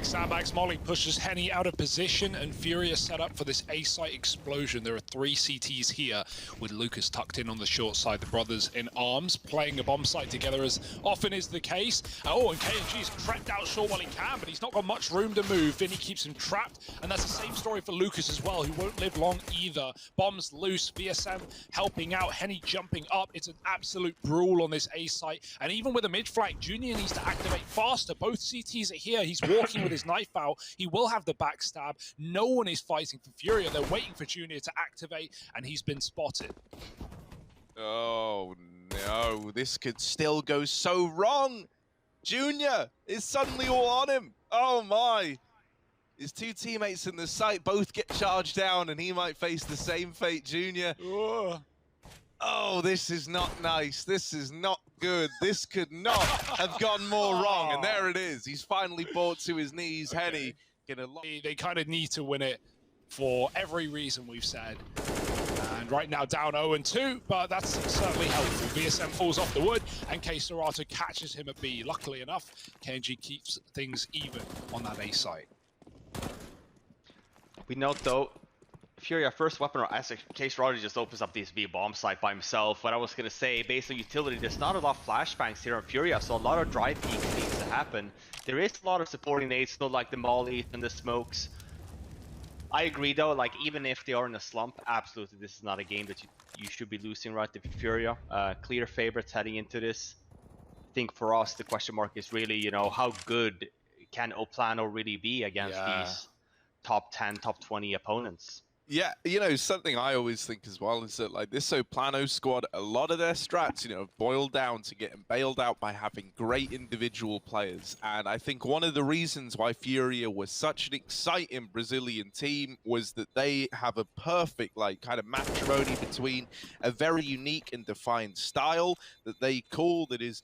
like Sandbags. Molly pushes Henny out of position, and Furia set up for this A-site explosion. There are 3 CTs here, with Lucas tucked in on the short side. The brothers in arms, playing a bomb site together as often is the case. Oh, and KNG's crept out short while he can, but he's not got much room to move. Vinny keeps him trapped, and that's the same story for Lucas as well, who won't live long either. Bombs loose, VSM helping out, Henny jumping up. It's an absolute brawl on this A-site, and even with a mid-flank, Junior needs to activate faster. Both CTs are here. He's walking with his knife out. He will have the backstab. No one is fighting for Furia. They're waiting for Junior to activate, and he's been spotted. Oh no, this could still go so wrong. Junior is suddenly all on him. Oh my. His 2 teammates in the site both get charged down, and he might face the same fate, Junior. Oh, this is not nice. This is not good. This could not have gone more wrong. And there it is. He's finally brought to his knees. Henny. They kind of need to win it for every reason we've said. And right now down 0-2, but that's certainly helpful. VSM falls off the wood, and K Serato catches him at B. Luckily enough, KNG keeps things even on that A site. We note though, Furia first weapon or Case Roddy just opens up this B bomb site by himself. What I was gonna say, based on utility, there's not a lot of flashbangs here on Furia, so a lot of dry peeks needs to happen. There is a lot of supporting nades, though, like the molly and the smokes. I agree though, like even if they are in a slump, absolutely this is not a game that you should be losing, right? The Furia, clear favorites heading into this. I think for us the question mark is really, you know, how good can Plano really be against these top 10, top 20 opponents? Yeah, you know, something I always think as well is that, like, this Plano squad, a lot of their strats, you know, boil down to getting bailed out by having great individual players. And I think one of the reasons why Furia was such an exciting Brazilian team was that they have a perfect, like, kind of matrimony between a very unique and defined style that they call that is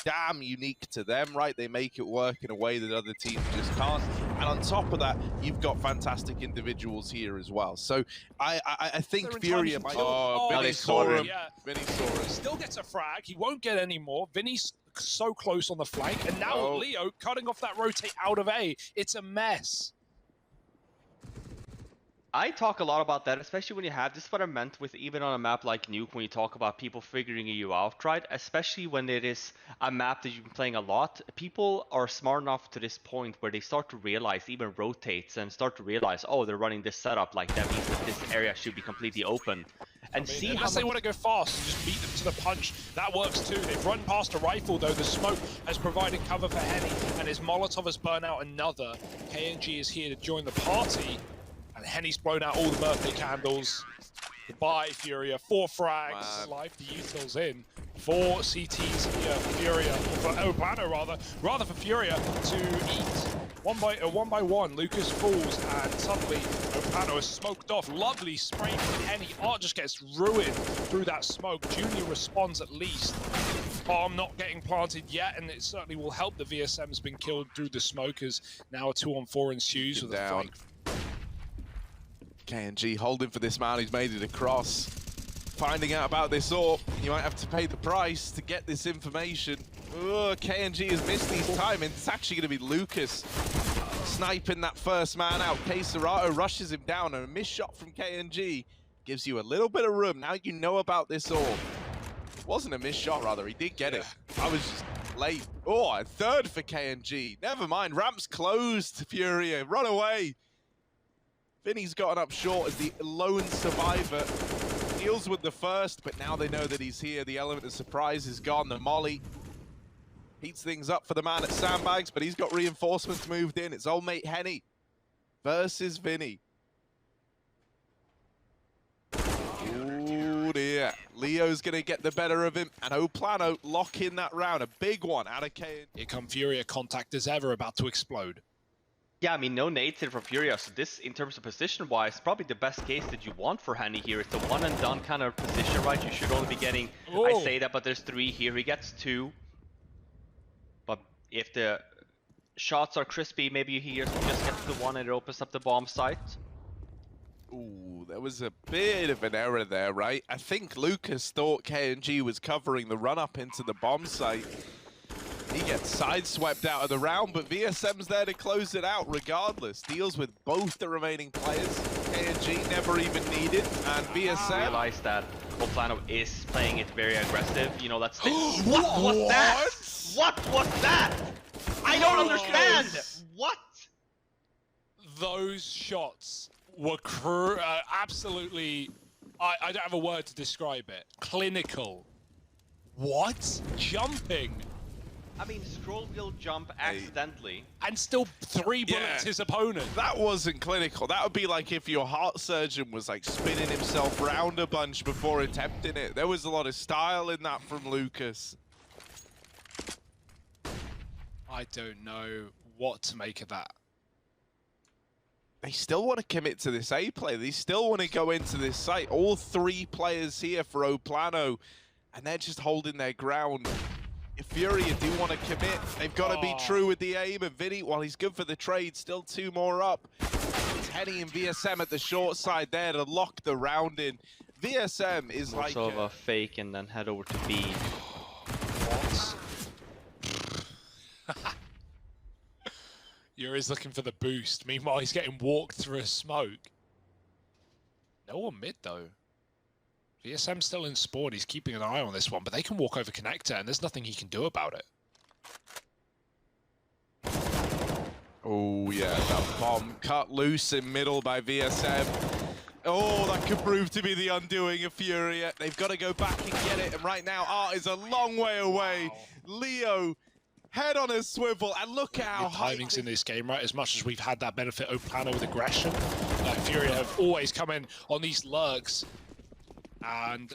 damn unique to them, right? They make it work in a way that other teams just can't. And on top of that, you've got fantastic individuals here as well. So I think Furia might... Vinny saw him. Vinny saw him. He still gets a frag. He won't get any more. Vinny's so close on the flank. And now Leo cutting off that rotate out of A. It's a mess. I talk a lot about that, especially when you have, this is what I meant with even on a map like Nuke, when you talk about people figuring you out, right? Especially when it is a map that you've been playing a lot, people are smart enough to this point where they start to realize, even rotates, and start to realize, oh, they're running this setup, like that means that this area should be completely open. And see unless they want to go fast, just beat them to the punch. That works too. They've run past a rifle though. The smoke has provided cover for Henny, and his Molotov has burned out another. KNG is here to join the party. And Henny's blown out all the birthday candles. Goodbye, Furia. 4 frags. Live the utils in. 4 CTs here for Furia, for Plano rather for Furia to eat. One by one, Lucas falls, and suddenly Plano is smoked off. Lovely spray from Henny. Art just gets ruined through that smoke. Junior responds at least. Bomb not getting planted yet, and it certainly will help. The VSM's been killed through the smoke, as now a 2-on-4 ensues with a flank. KNG holding for this man who's made it across. Finding out about this AWP, you might have to pay the price to get this information. KNG has missed these timings. It's actually going to be Lucas sniping that first man out. K Serato rushes him down, and a missed shot from KNG gives you a little bit of room. Now you know about this AWP. It wasn't a missed shot, rather. He did get it. I was just late. Oh, a third for KNG. Never mind. Ramp's closed, Furia. Run away. Vinny's gotten up short as the lone survivor. Deals with the first, but now they know that he's here. The element of surprise is gone. The molly heats things up for the man at Sandbags, but he's got reinforcements moved in. It's old mate Henny versus Vinny. Oh dear. Leo's going to get the better of him, and Plano lock in that round. A big one out of Kane. Here come Furia, contact as ever, about to explode. Yeah, I mean, no nades here for Furia, so this, in terms of position-wise, probably the best case that you want for Henny here. It's a one-and-done kind of position, right? You should only be getting, I say that, but there's 3 here. He gets 2. But if the shots are crispy, maybe he just gets the 1 and it opens up the bomb site. Ooh, there was a bit of an error there, right? I think Lucas thought KNG was covering the run-up into the bomb site. He gets sideswept out of the round, but VSM's there to close it out regardless. Deals with both the remaining players. KNG never even needed, and VSM... realized that Plano is playing it very aggressive. You know, that's... What was that? What was that? I don't understand! What? Those shots were absolutely... I don't have a word to describe it. Clinical. What? Jumping. I mean, scroll wheel jump accidentally. And still 3 bullets his opponent. That wasn't clinical. That would be like if your heart surgeon was like spinning himself round a bunch before attempting it. There was a lot of style in that from Lucas. I don't know what to make of that. They still want to commit to this A play. They still want to go into this site. All 3 players here for Plano, and they're just holding their ground. If Furia do want to commit, they've got to be true with the aim. And Vinny, while he's good for the trade, still 2 more up. It's Henny and VSM at the short side there to lock the round in. VSM is More like... so of a fake and then head over to B. What? Yuri's looking for the boost. Meanwhile, he's getting walked through a smoke. No one mid, though. VSM's still in spawn. He's keeping an eye on this one, but they can walk over connector, and there's nothing he can do about it. Oh, yeah, that bomb cut loose in middle by VSM. Oh, that could prove to be the undoing of Furia. They've got to go back and get it, and right now, Art is a long way away. Wow. Leo, head on a swivel, and look at how high... timing's in this game, right? As much as we've had that benefit of Plano with aggression, Furia have always come in on these lurks. And,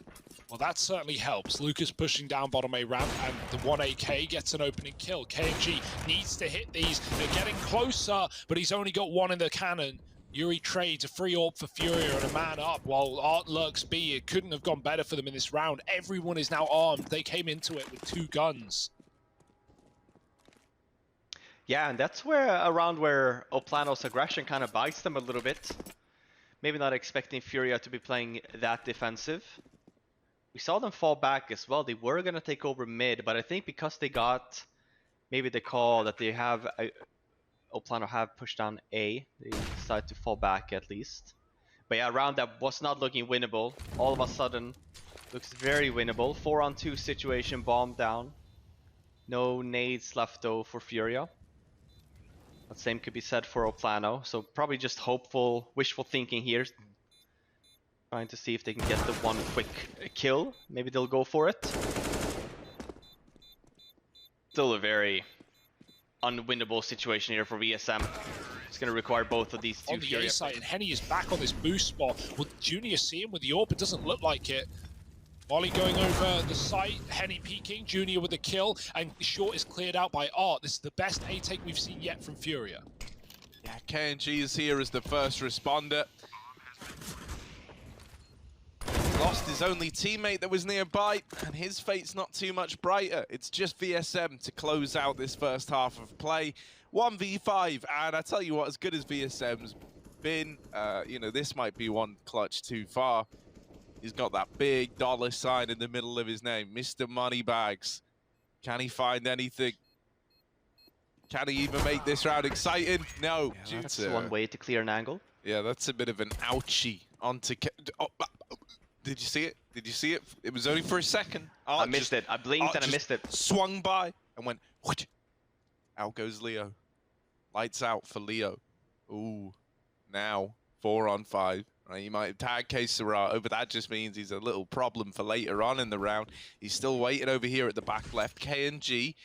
well, that certainly helps. Lucas pushing down bottom A ramp, and the 1AK gets an opening kill. KNG needs to hit these. They're getting closer, but he's only got 1 in the cannon. Yuri trades a free AWP for Furia and a man up, while Art lurks B. It couldn't have gone better for them in this round. Everyone is now armed. They came into it with 2 guns. Yeah, and that's where around where Plano's aggression kind of bites them a little bit. Maybe not expecting Furia to be playing that defensive. We saw them fall back as well. They were going to take over mid, but I think because they got maybe the call that they have, Plano have pushed down A, they decided to fall back at least. But yeah, round that was not looking winnable. All of a sudden, looks very winnable. 4-on-2 situation, bomb down. No nades left though for Furia. But same could be said for Plano, so probably just hopeful, wishful thinking here. Trying to see if they can get the 1 quick kill. Maybe they'll go for it. Still a very unwinnable situation here for VSM. It's going to require both of these 2 on the A side, and Henny is back on this boost spot. Will Junior see him with the AWP? It doesn't look like it. Molly going over the site, Henny peeking, Junior with the kill, and short is cleared out by Art. This is the best A-take we've seen yet from Furia. Yeah, KNG is here as the first responder. Lost his only teammate that was nearby, and his fate's not too much brighter. It's just VSM to close out this first half of play. 1v5, and I tell you what, as good as VSM's been, you know, this might be one clutch too far. He's got that big dollar sign in the middle of his name, Mr. Moneybags. Can he find anything? Can he even make this round exciting? No. Yeah, that's one way to clear an angle. Yeah, that's a bit of an ouchie onto... Did you see it? Did you see it? It was only for a second. I missed it. I blinked and I missed it. Swung by and went... Whoosh. Out goes Leo. Lights out for Leo. Ooh. Now, 4-on-5. Right, you might have tagged Queserato, but that just means he's a little problem for later on in the round. He's still waiting over here at the back left. KNG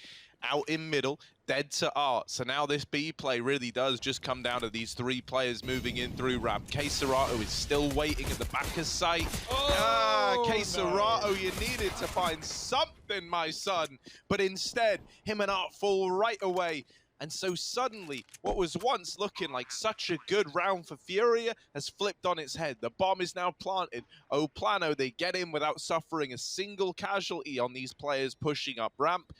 out in middle, dead to Art. So now this B play really does just come down to these 3 players moving in through ramp. Queserato is still waiting at the back of sight. Queserato, no. You needed to find something, my son. But instead, him and Art fall right away. And so suddenly, what was once looking like such a good round for Furia has flipped on its head. The bomb is now planted. Plano, they get in without suffering a single casualty on these players pushing up ramp.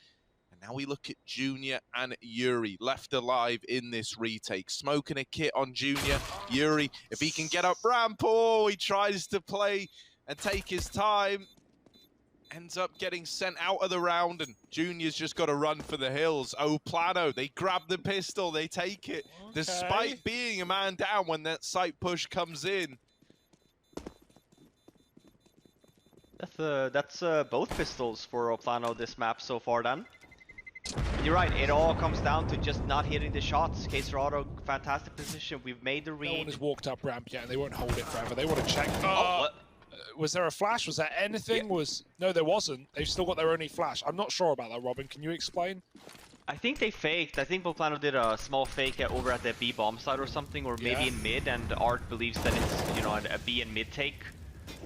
And now we look at Junior and Yuri, left alive in this retake. Smoking a kit on Junior. Yuri, if he can get up ramp, oh, he tries to play and take his time. ends up getting sent out of the round, and Junior's just got to run for the hills. Oh, Plano, they grab the pistol, they take it, despite being a man down when that site push comes in. That's both pistols for Plano this map so far then. You're right, it all comes down to just not hitting the shots. KSRado, fantastic position. We've made the read. No one has walked up ramp yet, and they won't hold it forever. They want to check. What? Was there a flash? Was there anything? Yeah. No, there wasn't. They've still got their only flash. I'm not sure about that, Robin. Can you explain? I think they faked. I think Plano did a small fake over at the B bomb side or something, or maybe in mid, and Art believes that it's, you know, a B and mid take.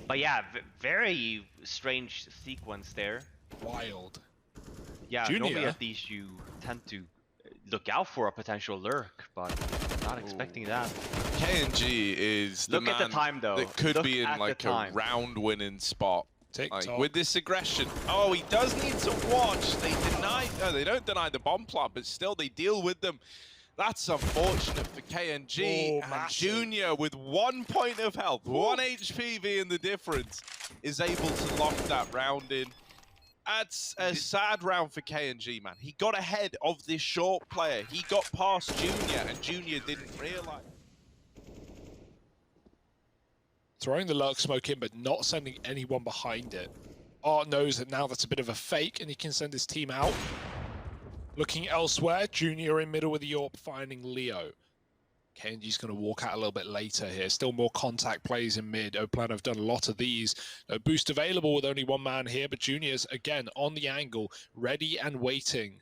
But yeah, very strange sequence there. Wild. Yeah, Junior. normally at least you tend to look out for a potential lurk, but not expecting that. KNG is the Look man at the time, though. that could Look be in at like the a time. round-winning spot. TikTok. Like, with this aggression. Oh, he does need to watch. They deny. No, they don't deny the bomb plant, but still they deal with them. That's unfortunate for KNG. Oh, and massive. Junior, with 1 point of health, 1 HP being the difference, is able to lock that round in. That's a sad round for KNG, man. He got ahead of this short player. He got past Junior, and Junior didn't realize. Throwing the lurk smoke in, but not sending anyone behind it. Art knows that now that's a bit of a fake, and he can send his team out. Looking elsewhere, Junior in middle with the AWP, finding Leo. KNG's going to walk out a little bit later here. Still more contact plays in mid. Oplan have done a lot of these. No boost available with only one man here, but Junior's, again, on the angle, ready and waiting.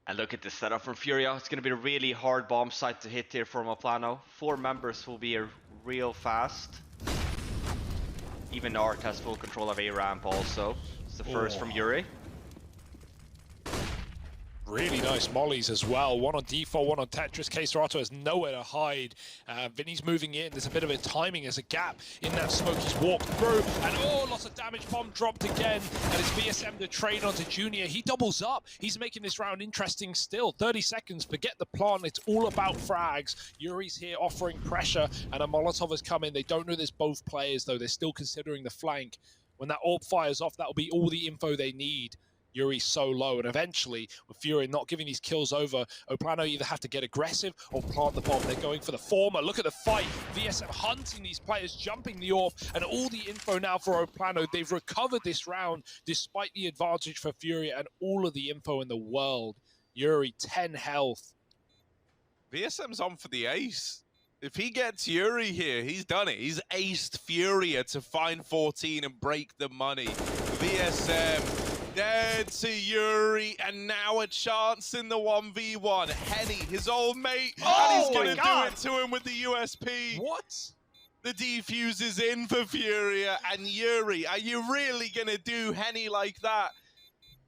And look at the setup from Furia. It's going to be a really hard bomb site to hit here for Plano. 4 members will be a real fast. Even Art has full control of A ramp also. It's the first from Yuri. Really nice mollies as well. One on default, one on Tetris. KSRado has nowhere to hide. Vinny's moving in. There's a bit of a timing. There's a gap in that smoke. He's walked through. And lots of damage. Bomb dropped again. And it's VSM to trade onto Junior. He doubles up. He's making this round interesting still. 30 seconds. Forget the plan. It's all about frags. Yuri's here offering pressure. And a Molotov has come in. They don't know there's both players, though. They're still considering the flank. When that AWP fires off, that'll be all the info they need. Yuri's so low, and eventually, with Furia not giving these kills over, Oplano either have to get aggressive or plant the bomb. They're going for the former. Look at the fight. VSM hunting these players, jumping the AWP, and all the info now for Oplano. They've recovered this round despite the advantage for Furia and all of the info in the world. Yuri, 10 health. VSM's on for the ace. If he gets Yuri here, he's done it. He's aced Furia to find 14 and break the money. VSM dead to Yuri, and now a chance in the 1v1. Henny, his old mate, and he's gonna do it to him with the USP. What? The defuse is in for Furia, and Yuri, are you really gonna do Henny like that?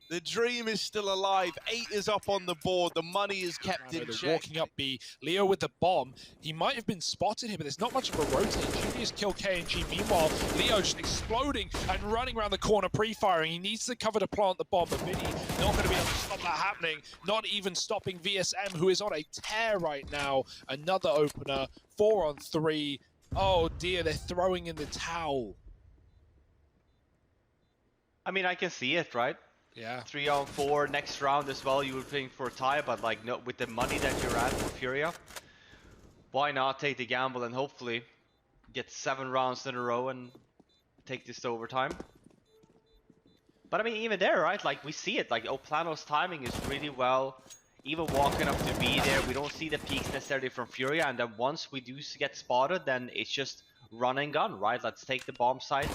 The dream is still alive. 8 is up on the board. The money is kept in check. Walking up B. Leo with the bomb. He might have been spotted here, but there's not much of a rotate. Junior's killed KNG. Meanwhile, Leo just exploding and running around the corner, pre-firing. He needs the cover to plant the bomb, but Vinny not going to be able to stop that happening. Not even stopping VSM, who is on a tear right now. Another opener. 4 on 3. Oh dear, they're throwing in the towel. I mean, I can see it, right? Yeah. 3 on 4 next round as well. You were paying for a tie, but like no, with the money that you're at for Furia, why not take the gamble and hopefully get 7 rounds in a row and take this to overtime? But I mean, even there, right? Like we see it. Like Oplano's timing is really well. Even walking up to B there, we don't see the peaks necessarily from Furia, and then once we do get spotted, then it's just run and gun, right? Let's take the bomb site.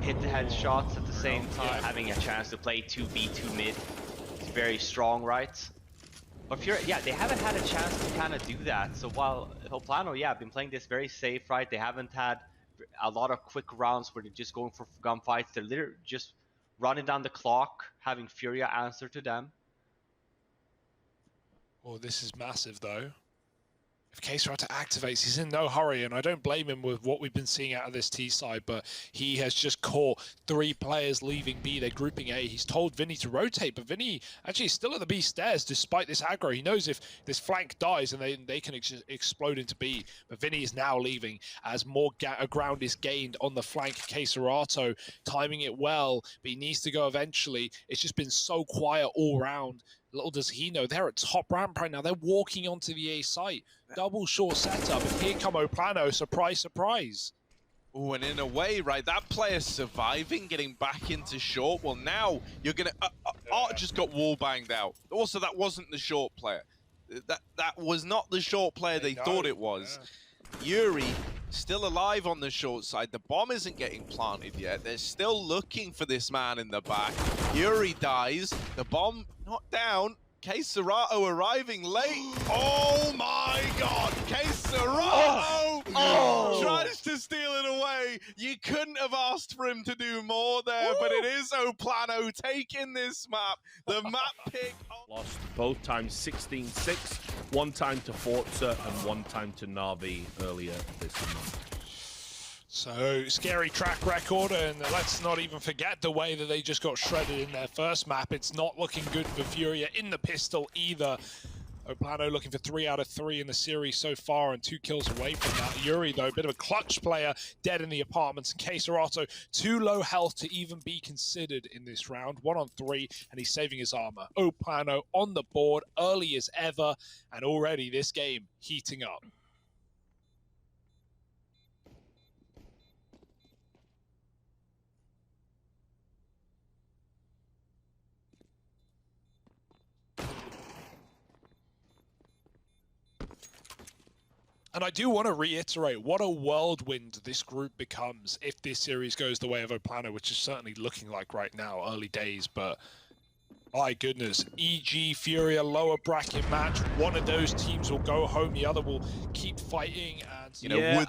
Hit the headshots at the same time, having a chance to play 2B, 2 mid. It's very strong, right? But Furia, yeah, they haven't had a chance to kind of do that. So while Oplano, yeah, been playing this very safe, right? They haven't had a lot of quick rounds where they're just going for gunfights. They're literally just running down the clock, having Furia answer to them. Oh, this is massive, though. If K-Serata activates, he's in no hurry, and I don't blame him with what we've been seeing out of this T side, but he has just caught 3 players leaving B. They're grouping A. He's told Vinny to rotate, but Vinny actually is still at the B stairs despite this aggro. He knows if this flank dies and they can explode into B, but Vinny is now leaving as more ground is gained on the flank. K-Serata timing it well, but he needs to go eventually. It's just been so quiet all round. Little does he know, they're at top ramp right now. They're walking onto the A site. Double short setup, and here come Plano. Surprise, surprise. Oh, and in a way, right, that player surviving, getting back into short. Well, now you're gonna. Art just got wall banged out. Also, that wasn't the short player. That was not the short player they thought it was. Yeah. Yuri still alive on the short side. The bomb isn't getting planted yet. They're still looking for this man in the back. Yuri dies. The bomb not down. K-Serata arriving late. Oh my god! K-Serata tries to steal it away. You couldn't have asked for him to do more there, but it is Plano taking this map. The map pick. Lost both times 16-6, one time to Forza and one time to Na'Vi earlier this month. So, scary track record, and let's not even forget the way that they just got shredded in their first map. It's not looking good for Furia in the pistol either. Plano looking for 3 out of 3 in the series so far and 2 kills away from that. Yuri, though, a bit of a clutch player, dead in the apartments. K-Serata, too low health to even be considered in this round. 1 on 3, and he's saving his armor. Plano on the board, early as ever, and already this game heating up. And I do want to reiterate what a whirlwind this group becomes if this series goes the way of Plano, which is certainly looking like right now, early days, but my goodness. EG, Furia, lower bracket match. One of those teams will go home, the other will keep fighting. And you know,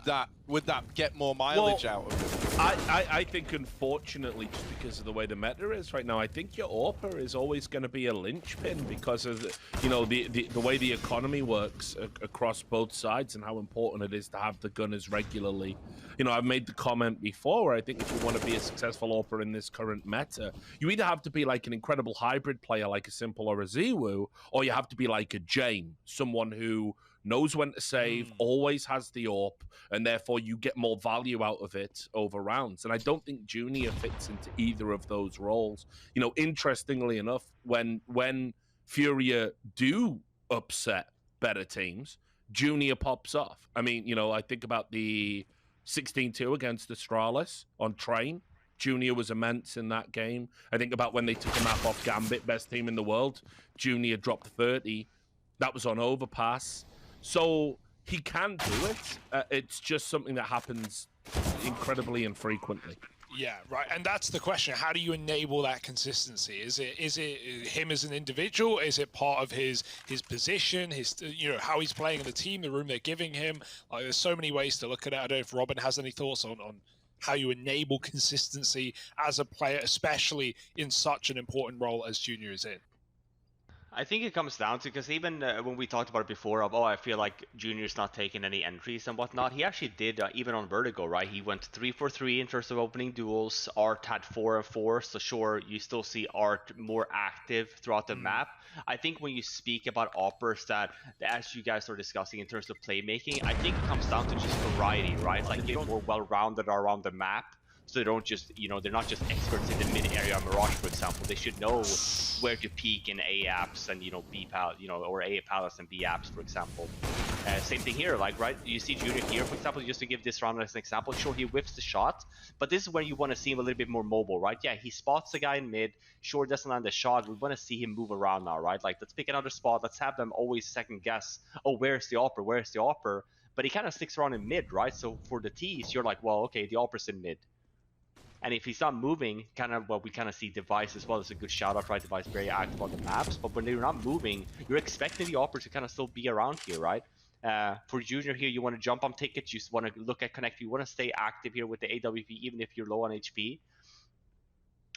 would that get more mileage out of it? I think, unfortunately, just because of the way the meta is right now, I think your AWPer is always going to be a linchpin because of the way the economy works across both sides and how important it is to have the gunners regularly. You know, I've made the comment before where I think if you want to be a successful AWPer in this current meta, you either have to be like an incredible hybrid player like a Simple or a Ziwu, or you have to be like a Jane, someone who knows when to save, always has the AWP, and therefore you get more value out of it over rounds. And I don't think Junior fits into either of those roles. You know, interestingly enough, when Furia do upset better teams, Junior pops off. I mean, you know, I think about the 16-2 against Astralis on Train. Junior was immense in that game. I think about when they took a map off Gambit, best team in the world. Junior dropped 30. That was on Overpass. So he can do it. It's just something that happens incredibly infrequently. Yeah, right. And that's the question. How do you enable that consistency? Is it him as an individual? Is it part of his position, his how he's playing in the team, the room they're giving him? Like, there's so many ways to look at it. I don't know if Robin has any thoughts on how you enable consistency as a player, especially in such an important role as Junior is in. I think it comes down to, because even when we talked about it before of, I feel like Junior's not taking any entries and whatnot, he actually did, even on Vertigo, right? He went 3 for 3 in terms of opening duels. Art had 4 of 4, so sure, you still see Art more active throughout the map. I think when you speak about AWPers that, as you guys are discussing in terms of playmaking, I think it comes down to just variety, right? Like, they're more well-rounded around the map. So they don't just, they're not just experts in the mid area of Mirage, for example. They should know where to peek in A apps and, B pal, or A palace and B apps, for example. Same thing here, like, right? You see Junior here, for example, just to give this round as an example. Sure, he whiffs the shot, but this is where you want to see him a little bit more mobile, right? Yeah, he spots the guy in mid. Sure, doesn't land the shot. We want to see him move around now, right? Like, let's pick another spot. Let's have them always second guess. Oh, where's the AWPer? Where's the AWPer? But he kind of sticks around in mid, right? So for the T's, you're like, well, okay, the AWPer's in mid. And if he's not moving, we kind of see Device as well. It's a good shout out, right? Device very active on the maps. But when they're not moving, you're expecting the AWPer to kind of still be around here, right? For Junior here, you want to jump on tickets. You want to look at Connect. You want to stay active here with the AWP, even if you're low on HP.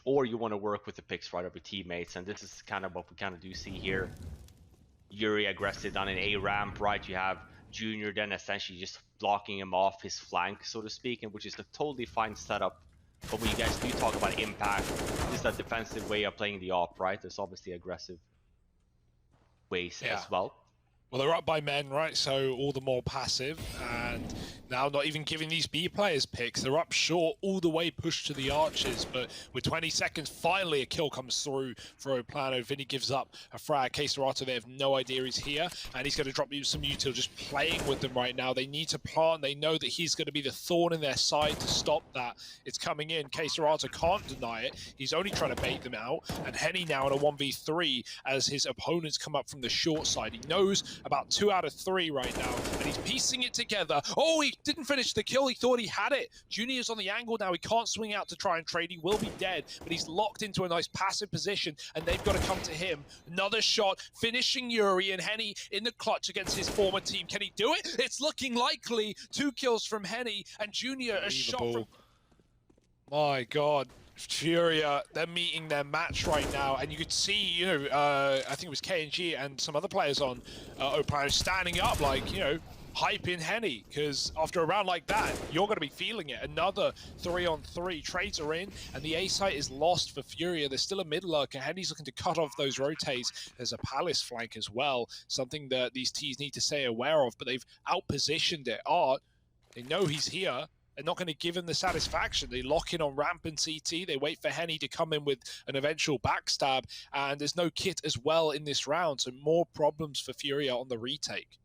Or you want to work with the picks, right, of your teammates. And this is kind of what we kind of do see here. Yuri aggressive down in A ramp, right? You have Junior then essentially just blocking him off his flank, so to speak, and which is a totally fine setup. But when you guys do talk about impact, this is a defensive way of playing the op, right? There's obviously aggressive ways as well. Well, they're up by men, right? So all the more passive, and now not even giving these B players picks. They're up short, all the way pushed to the arches, but with 20 seconds, finally a kill comes through for Plano. Vinny gives up a frag. K-Serato, they have no idea he's here, and he's going to drop you some util, just playing with them right now. They need to plant. They know that he's going to be the thorn in their side to stop that. It's coming in. K-Serato can't deny it. He's only trying to bait them out, and Henny now in a 1v3 as his opponents come up from the short side. He knows about 2 out of 3 right now, and he's piecing it together. Oh, he didn't finish the kill. He thought he had it. Junior's on the angle now. He can't swing out to try and trade. He will be dead, but he's locked into a nice passive position, and they've got to come to him. Another shot, finishing Yuri, and Henny in the clutch against his former team. Can he do it? It's looking likely. 2 kills from Henny, and Junior a shot from... My God. Furia, they're meeting their match right now, and you could see, you know, I think it was KNG and some other players on Plano standing up, like, you know, hyping Henny, because after a round like that, you're going to be feeling it. Another 3-on-3 trades are in, and the A site is lost for Furia. There's still a mid lurker. Henny's looking to cut off those rotates. There's a Palace flank as well, something that these teams need to stay aware of, but they've outpositioned it. Art, they know he's here. They're not going to give him the satisfaction. They lock in on ramp and CT. They wait for Henny to come in with an eventual backstab. And there's no kit as well in this round. So more problems for Furia on the retake.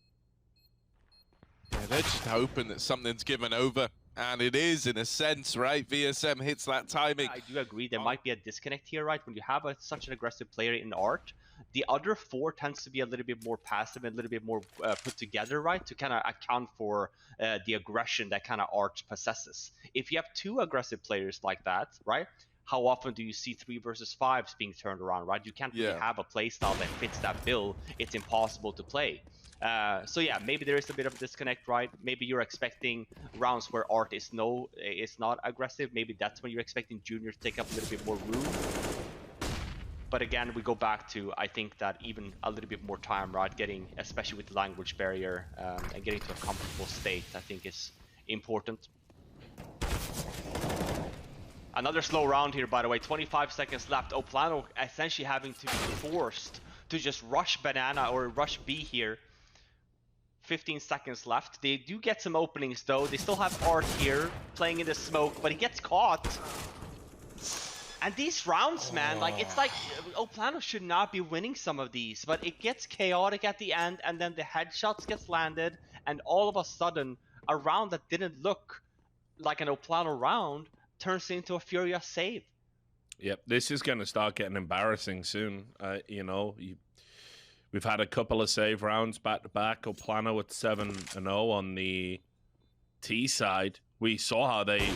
Yeah, they're just hoping that something's given over. And it is, in a sense, right? VSM hits that timing. Yeah, I do agree. There might be a disconnect here, right? When you have such an aggressive player in Art, the other 4 tends to be a little bit more passive and a little bit more put together, right? To kind of account for the aggression that kind of Art possesses. If you have 2 aggressive players like that, right? How often do you see 3 versus 5s being turned around, right? You can't really have a playstyle that fits that bill. It's impossible to play. So yeah, maybe there is a bit of a disconnect, right? Maybe you're expecting rounds where Art is not aggressive. Maybe that's when you're expecting Junior to take up a little bit more room. But again, we go back to, I think that even a little bit more time, right? Getting, especially with the language barrier, and getting to a comfortable state, I think is important. Another slow round here, by the way. 25 seconds left. Plano essentially having to be forced to just rush Banana or rush B here. 15 seconds left. They do get some openings though. They still have Art here playing in the smoke, but he gets caught. And these rounds, man, like, it's like Plano should not be winning some of these, but it gets chaotic at the end, and then the headshots gets landed, and all of a sudden, a round that didn't look like an Plano round turns into a Furia save. Yep, this is going to start getting embarrassing soon. You know, we've had a couple of save rounds back to back. Plano at 7-0 on the T side. We saw how they...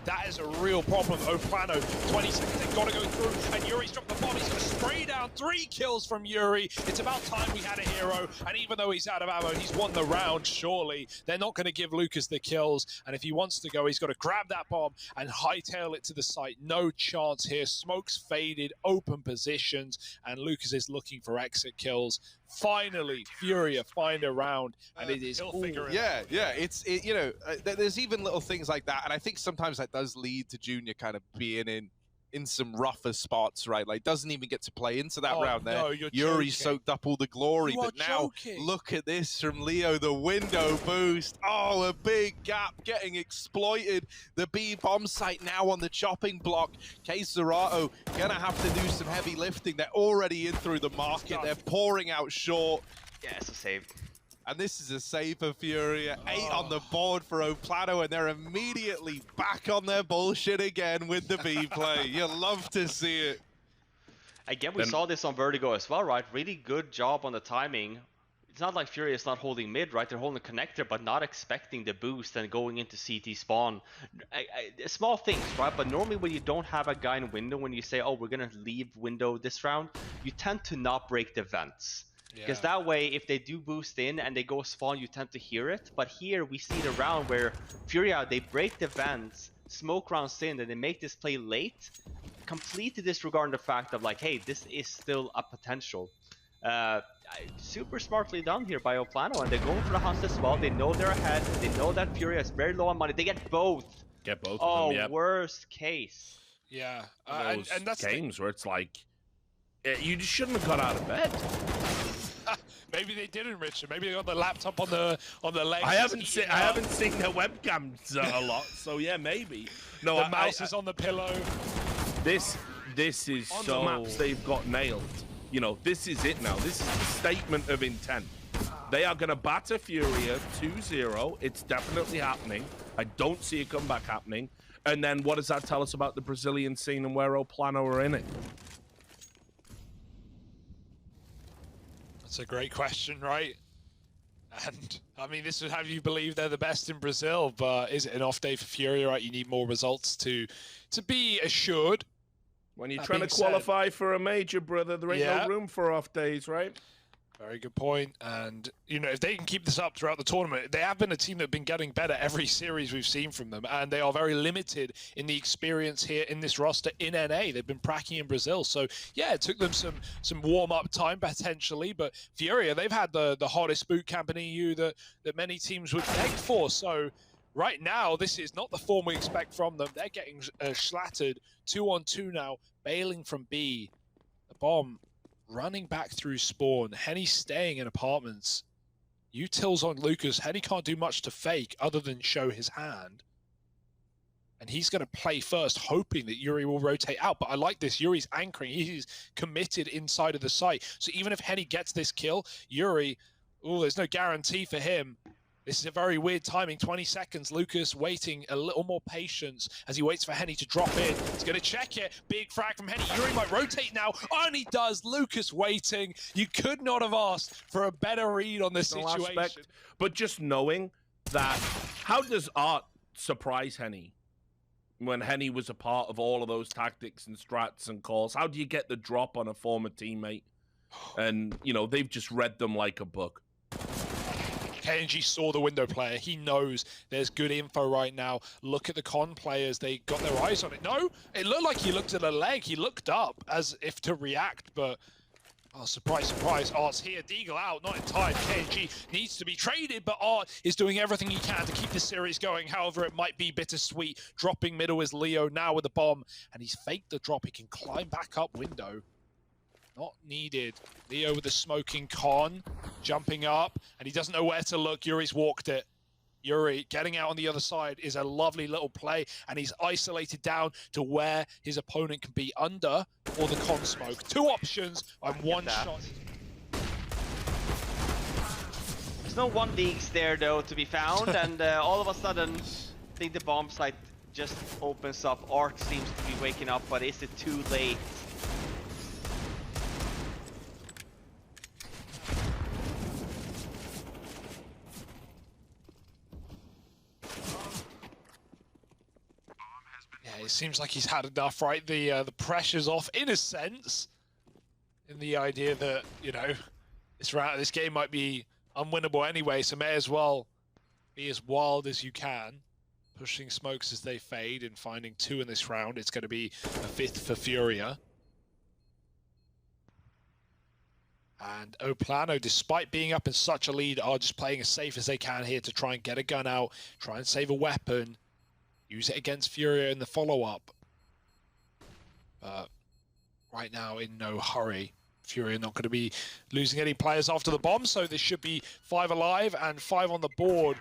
That is a real problem. Plano, 20 seconds, they've got to go through, and Yuri's dropped the bomb. He's going to spray down 3 kills from Yuri. It's about time we had a hero, and even though he's out of ammo, he's won the round, surely. They're not going to give Lucas the kills, and if he wants to go, he's got to grab that bomb and hightail it to the site. No chance here. Smoke's faded, open positions, and Lucas is looking for exit kills. Finally, Furia find a round, and it is all... Yeah, you know, there's even little things like that, and I think sometimes that does lead to Junior kind of being in some rougher spots, right? Like, doesn't even get to play into that round there. No, you're Yuri joking. soaked up all the glory, but now look at this from Leo, the window boost. Oh, a big gap getting exploited. The B bomb site now on the chopping block. K-Serato gonna have to do some heavy lifting. They're already in through the market. They're pouring out short. Yeah, it's a save. And this is a save for Furia. 8 on the board for Plano, and they're immediately back on their bullshit again with the B play. You love to see it. Again, we saw this on Vertigo as well, right? Really good job on the timing. It's not like Furia is not holding mid, right? They're holding the connector, but not expecting the boost and going into CT spawn. Small things, right? But normally when you don't have a guy in window, when you say, oh, we're going to leave window this round, you tend to not break the vents. Because that way, if they do boost in and they go spawn, you tend to hear it. But here, we see the round where Furia, they break the vents, smoke rounds in, and they make this play late, completely disregarding the fact of like, hey, this is still a potential. Super smartly done here by Plano, and they're going for the hunt as well. They know they're ahead. They know that Furia is very low on money. They get both. Get both Oh, of them, yeah. worst case. Yeah, Those and that's games where it's like, you just shouldn't have got out of bed. maybe they didn't, Richard. Maybe they got the laptop on the legs. I haven't seen their webcams a lot, so yeah, maybe. No, the mouse is on the pillow. This is On so the maps they've got nailed. You know, this is it now. This is the statement of intent. They are going to batter Furia 2-0. It's definitely happening. I don't see a comeback happening. And then what does that tell us about the Brazilian scene and where Plano are in it? That's a great question, right? And I mean, this would have you believe they're the best in Brazil, but is it an off day for Furia? Right, you need more results to be assured. When you're That trying to being said- qualify for a major, brother, there ain't Yeah. no room for off days, right? Very good point. And, you know, if they can keep this up throughout the tournament, they have been a team that have been getting better every series we've seen from them. And they are very limited in the experience here in this roster in NA. They've been pracking in Brazil. So, yeah, it took them some warm-up time potentially. But Furia, they've had the hottest boot camp in EU that many teams would beg for. So, right now, this is not the form we expect from them. They're getting slattered 2-on-2 now, bailing from B. The bomb running back through spawn. Henny staying in apartments. Util's on Lucas. Henny can't do much to fake other than show his hand. And he's going to play first, hoping that Yuri will rotate out. But I like this. Yuri's anchoring. He's committed inside of the site. So even if Henny gets this kill, Yuri, there's no guarantee for him. This is a very weird timing, 20 seconds. Lucas waiting a little more patience as he waits for Henny to drop in. He's going to check it. Big frag from Henny. Yuri might rotate now. And he does. Lucas waiting. You could not have asked for a better read on this situation. Aspect, but just knowing that, how does Art surprise Henny when Henny was a part of all of those tactics and strats and calls? How do you get the drop on a former teammate? And, you know, they've just read them like a book. KNG saw the window player. He knows there's good info right now. Look at the con players. They got their eyes on it. No, it looked like he looked at a leg. He looked up as if to react, but oh, surprise, surprise. Art's here. Deagle out. Not in time. KNG needs to be traded, but Art is doing everything he can to keep this series going. However, it might be bittersweet. Dropping middle is Leo now with the bomb, and he's faked the drop. He can climb back up window. Not needed. Leo with the smoking con, jumping up, and he doesn't know where to look. Yuri's walked it. Yuri getting out on the other side is a lovely little play, and he's isolated down to where his opponent can be under or the con smoke. Two options and one shot. There's no 1Ds there though to be found, and all of a sudden, I think the bomb site just opens up. Art seems to be waking up, but is it too late? It seems like he's had enough, right? The pressure's off in a sense, in the idea that, you know, this game might be unwinnable anyway, so may as well be as wild as you can, pushing smokes as they fade and finding two in this round. It's going to be a fifth for Furia. And Plano, despite being up in such a lead, are just playing as safe as they can here to try and get a gun out, try and save a weapon. Use it against Furia in the follow-up. But right now, in no hurry. Furia not going to be losing any players after the bomb, so there should be 5 alive and 5 on the board.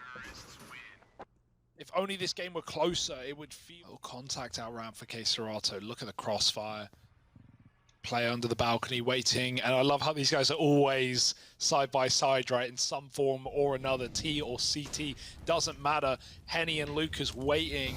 If only this game were closer, it would feel contact out round for K-Serato. Look at the crossfire. Player under the balcony waiting, and I love how these guys are always side by side, right, in some form or another. T or CT, doesn't matter. Henny and Lucas waiting.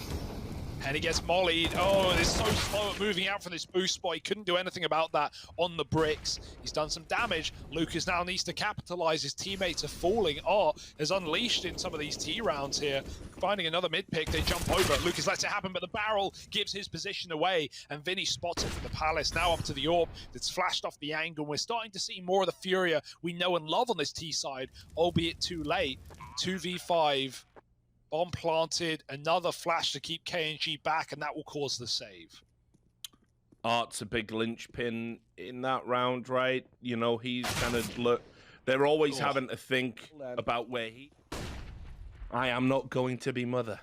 Henny gets mollied. Oh, it's so slow at moving out from this boost spot. He couldn't do anything about that on the bricks. He's done some damage. Lucas now needs to capitalize. His teammates are falling. Art is unleashed in some of these T rounds here. Finding another mid pick, they jump over. Lucas lets it happen, but the barrel gives his position away, and Vinny spots it from the Palace. Now up to the orb that's flashed off the angle. We're starting to see more of the Furia we know and love on this T side, albeit too late. 2v5. Bomb planted, another flash to keep KNG back, and that will cause the save. Art's a big linchpin in that round, right? You know, he's kind of they're always having to think about where he. I am not going to be mother.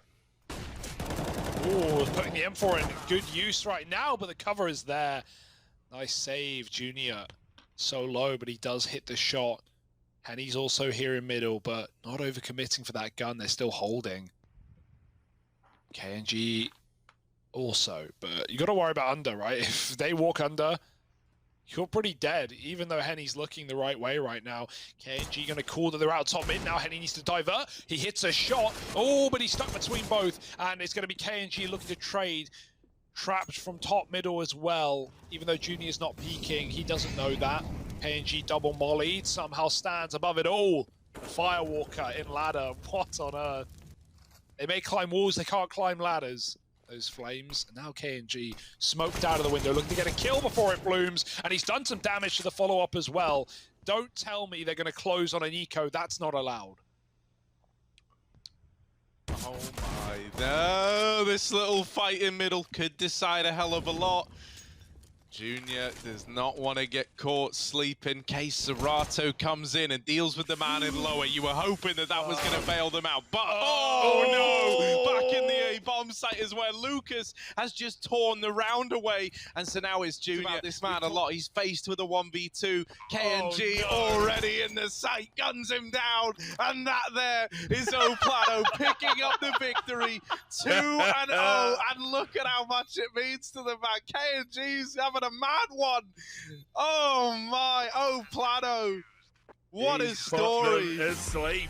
Ooh, putting the M4 in good use right now, but the cover is there. Nice save, Junior. So low, but he does hit the shot. And he's also here in middle, but not overcommitting for that gun. They're still holding. KNG also, but you got to worry about under, right? If they walk under, you're pretty dead, even though Henny's looking the right way right now. KNG going to call that they're out top mid now. Henny needs to divert. He hits a shot. Oh, but he's stuck between both. And it's going to be KNG looking to trade. Trapped from top middle as well. Even though Junior's not peeking, he doesn't know that. KNG double mollied, somehow stands above it all. Firewalker in ladder. What on earth? They may climb walls, they can't climb ladders. Those flames. And now KNG smoked out of the window, looking to get a kill before it blooms. And he's done some damage to the follow-up as well. Don't tell me they're going to close on an eco. That's not allowed. Oh my, no, this little fight in middle could decide a hell of a lot. Junior does not want to get caught sleeping. Case Serato comes in and deals with the man in lower. You were hoping that that was going to bail them out, but oh no! Back in the A bomb site is where Lucas has just torn the round away, and so now it's Junior. This man a lot. He's faced with a 1v2. KNG already in the site, guns him down, and that there is Plano picking up the victory, 2-0, and look at how much it means to the man. KNG's having a mad one. Oh my, Plano. What a story. Asleep.